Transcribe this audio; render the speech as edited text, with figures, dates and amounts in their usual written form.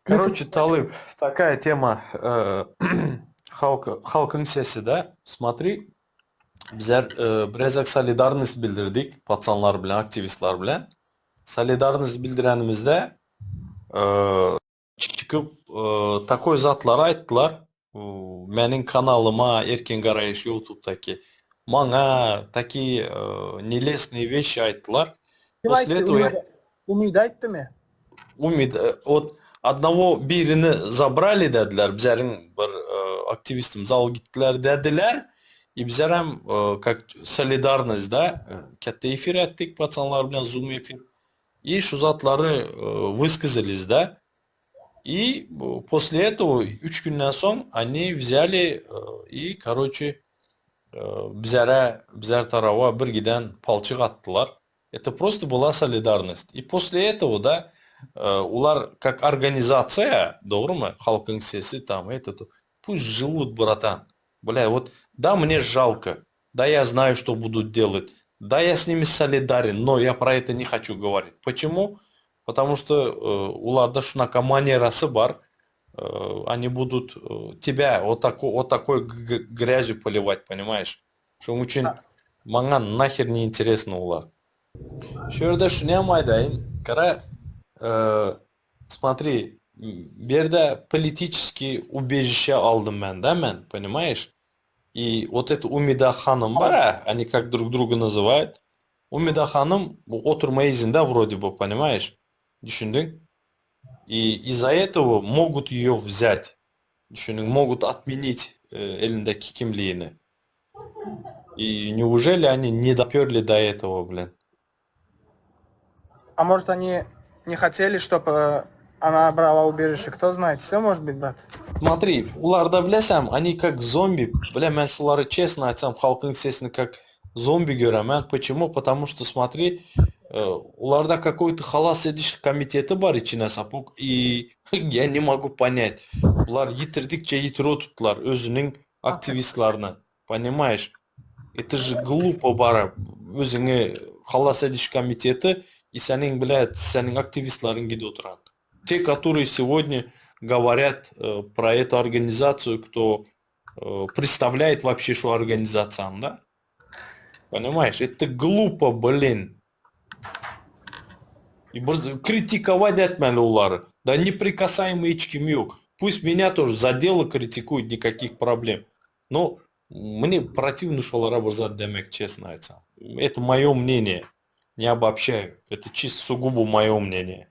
Короче, Талыб, такая тема халкың сесі, да? Смотри, bizler birazcık solidarность bildirdik patsanlar bilen, aktivistler bilen. Solidarность bildirenimizde e, çıkıp такой zatlar ayttılar. Menin kanalıma Erken Garayış YouTube'daki bana taki нелестные вещи ayttılar. Kim После aytdı? этого Umid aytdı mı? Umid, от одного birini забрали dediler. Bizlerin bir aktivistimiz al gittiler dediler. И bizler hem как солидарность, да, katta эфир ettik пацанlar bilen Zoom эфир. И şu zatları высказались, да. И после этого 3 günden son они взяли и, короче, bizler tarafa bir giden palçık attılar. Это просто была солидарность. И после этого, да, улар как организация, doğru mu? Халкың сесі там, пусть живут, братан. Бля, вот, да, мне жалко, да, я знаю, что будут делать, да, я с ними солидарен, но я про это не хочу говорить. Почему? Потому что уларда шунака манерасы бар, они будут тебя вот такой грязью поливать, понимаешь? Что очень манган нахер не интересно улар. Şurada şunu aytайын, кара, смотри, берде политические убежище aldım ben, да, мен, понимаешь? И вот это Умида ханым бар, они как друг друга называют. Умида ханым oturma izinde вроде бы, понимаешь? Düşündün? И из-за этого могут ее взять. Düşündün, могут отменить elindeki kimliğini. И неужели они не доперли до этого, блин? А может они не хотели, чтобы она брала убежище? Кто знает, все может быть, брат. Смотри, уларда білесем, они как зомби. Бля, мен шулары честно айтсам, халкың сесini как зомби göremem. Почему? Потому что, смотри, уларда какой-то халас едиш комитеті бар içine сапок. И я не могу понять. Бұлар yitirдikçe yitir отуптылар өзінің активистларына. Понимаешь? Это же глупо бара. Өзіңе халас едиш комитеті и сенің, блядь, сенің активистларың келіп отырады. Те, которые сегодня говорят про эту организацию, кто представляет вообще что организацию, да? Понимаешь? Это глупо, блин. И критиковать etmeli улары. Да неприкасаемый ичким yok. Пусть меня тоже за дело критикуют, никаких проблем. Но мне противно, что олара bir zat demek, честно айтсам. Это мое мнение. Не обобщаю. Это чисто сугубо мое мнение.